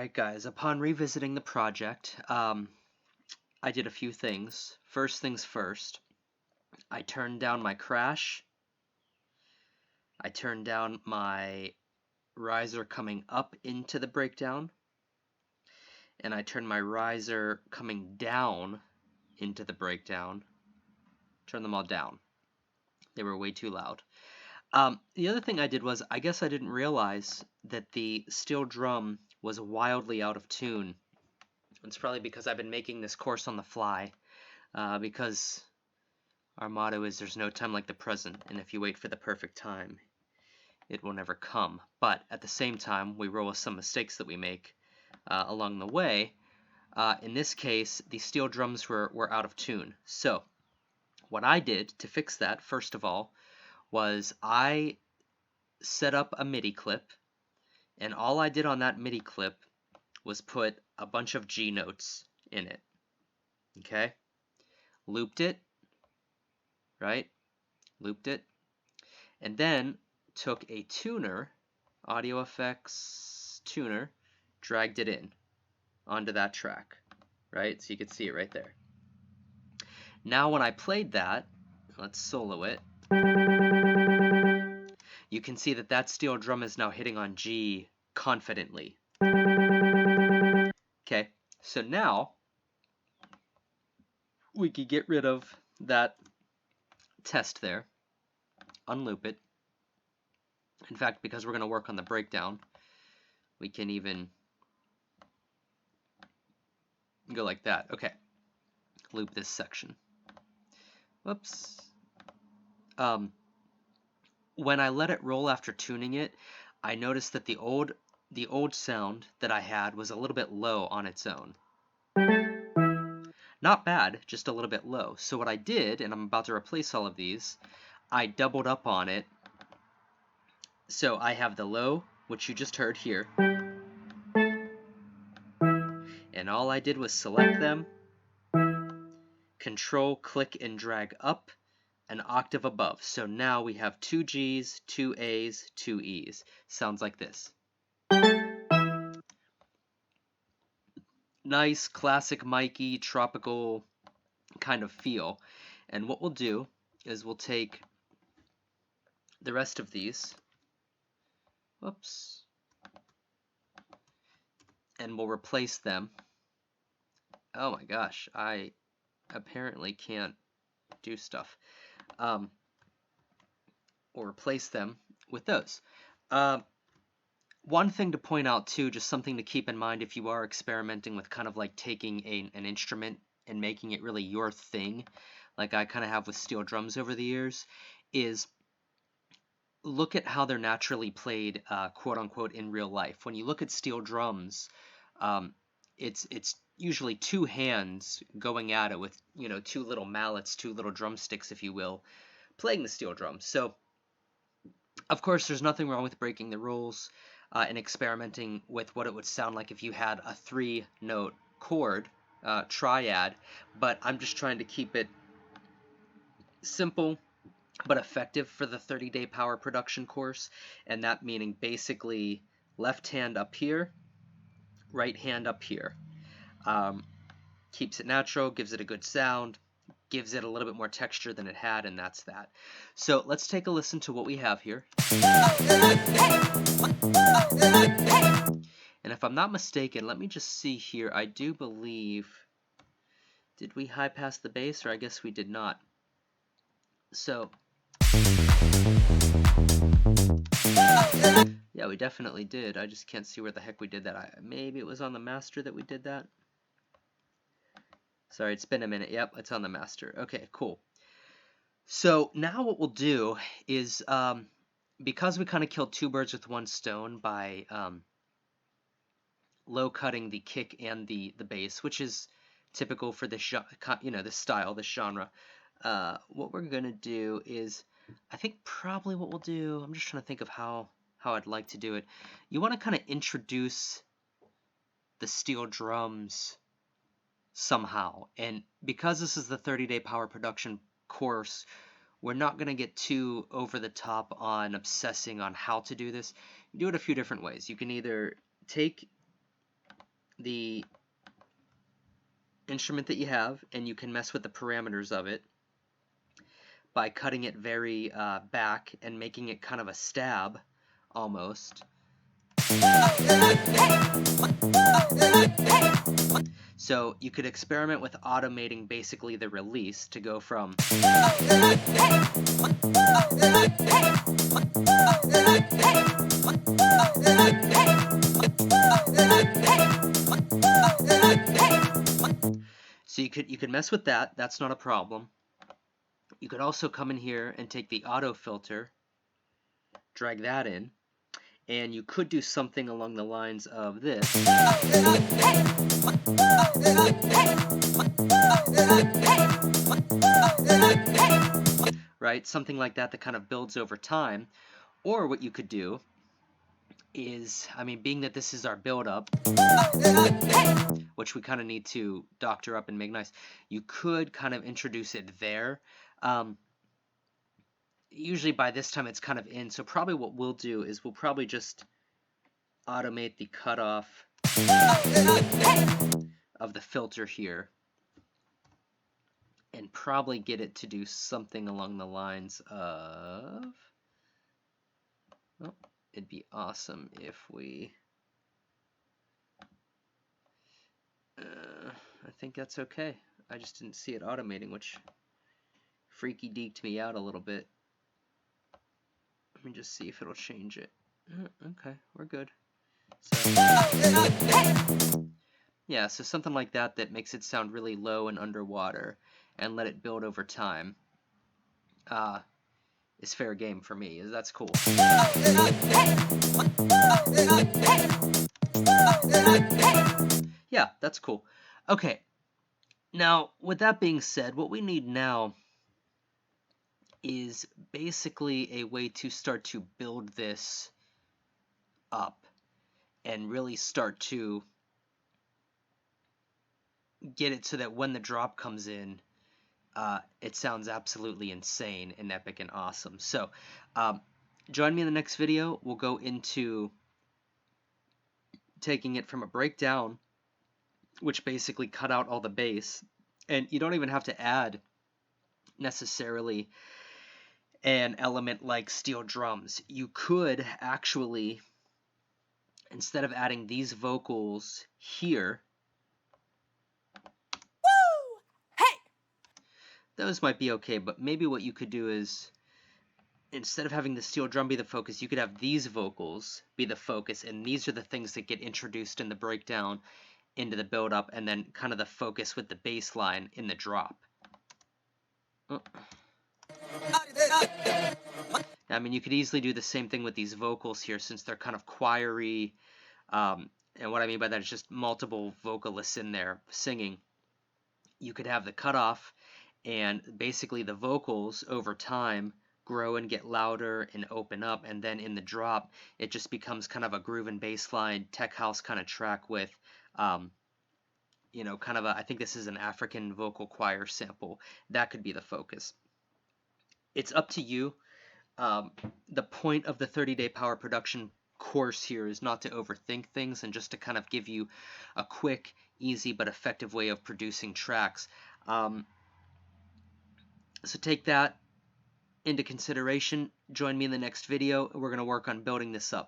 Alright guys, upon revisiting the project, I did a few things. First things first, I turned down my crash, I turned down my riser coming up into the breakdown, and I turned my riser coming down into the breakdown. Turned them all down. They were way too loud. The other thing I did was, I guess I didn't realize that the steel drum was wildly out of tune. It's probably because I've been making this course on the fly, because our motto is there's no time like the present, and if you wait for the perfect time, it will never come. But at the same time, we roll with some mistakes that we make along the way. In this case, the steel drums were out of tune. So what I did to fix that, first of all, was I set up a MIDI clip, and all I did on that MIDI clip was put a bunch of G notes in it. Okay? Looped it, right? Looped it. And then took a tuner, audio effects tuner, dragged it in onto that track, right? So you can see it right there. Now when I played that, let's solo it. You can see that that steel drum is now hitting on G confidently. Okay, so now we could get rid of that test there, unloop it. In fact, because we're going to work on the breakdown, we can even go like that. Okay, loop this section. Whoops. When I let it roll after tuning it, I noticed that the old sound that I had was a little bit low on its own. Not bad, just a little bit low. So what I did, and I'm about to replace all of these, I doubled up on it. So I have the low, which you just heard here, and all I did was select them, control, click, and drag up an octave above. So now we have 2 Gs, 2 As, 2 Es. Sounds like this. Nice, classic Mikey, tropical kind of feel. And what we'll do is we'll take the rest of these, whoops, and we'll replace them. Oh my gosh, I apparently can't do stuff. We'll replace them with those. One thing to point out too, just something to keep in mind if you are experimenting with kind of like taking an instrument and making it really your thing, like I kind of have with steel drums over the years, is look at how they're naturally played, quote unquote, in real life. When you look at steel drums, it's usually two hands going at it with, you know, two little mallets, two little drumsticks, if you will, playing the steel drum. So, of course, there's nothing wrong with breaking the rules and experimenting with what it would sound like if you had a 3-note chord triad, but I'm just trying to keep it simple but effective for the 30-day power production course, and that meaning basically left hand up here, right hand up here. Keeps it natural, gives it a good sound, gives it a little bit more texture than it had, and that's that. So let's take a listen to what we have here. And if I'm not mistaken, let me just see here. I do believe, did we high pass the bass, or I guess we did not. So, yeah, we definitely did. I just can't see where the heck we did that. Maybe it was on the master that we did that. Sorry, it's been a minute. Yep, it's on the master. Okay, cool. So now what we'll do is, because we kind of killed two birds with one stone by low cutting the kick and the bass, which is typical for this, you know, this style, this genre. What we're gonna do is, I think probably what we'll do, I'm just trying to think of how I'd like to do it. You want to kind of introduce the steel drums somehow, and because this is the 30-day power production course, we're not going to get too over the top on obsessing on how to do this. You do it a few different ways. You can either take the instrument that you have, and you can mess with the parameters of it by cutting it very back and making it kind of a stab almost. So you could experiment with automating basically the release to go from so you could mess with that. That's not a problem. You could also come in here and take the auto filter, drag that in, and you could do something along the lines of this. Right? Something like that that kind of builds over time. Or what you could do is, I mean, being that this is our build-up, which we kind of need to doctor up and make nice, you could kind of introduce it there. Usually by this time it's kind of in, so probably what we'll do is we'll probably just automate the cutoff of the filter here and probably get it to do something along the lines of, well, it'd be awesome if we, I think that's okay. I just didn't see it automating, which freaky deeked me out a little bit. Let me just see if it'll change it. Okay, we're good. So, yeah, so something like that that makes it sound really low and underwater and let it build over time is fair game for me. That's cool. Yeah, that's cool. Okay, now with that being said, what we need now is basically a way to start to build this up and really start to get it so that when the drop comes in, it sounds absolutely insane and epic and awesome. So join me in the next video. We'll go into taking it from a breakdown, which basically cut out all the bass, and you don't even have to add necessarily an element like steel drums. You could actually, instead of adding these vocals here, those might be okay, but maybe what you could do is, instead of having the steel drum be the focus, you could have these vocals be the focus, and these are the things that get introduced in the breakdown into the build-up, and then kind of the focus with the bass line in the drop. I mean, you could easily do the same thing with these vocals here, since they're kind of choiry, and what I mean by that is just multiple vocalists in there singing. You could have the cutoff, and basically the vocals over time grow and get louder and open up, and then in the drop it just becomes kind of a groove and bass line tech house kind of track with you know, kind of a, I think this is an African vocal choir sample. That could be the focus. It's up to you. The point of the 30-day power production course here is not to overthink things and just to kind of give you a quick, easy, but effective way of producing tracks. So take that into consideration. Join me in the next video, and we're going to work on building this up.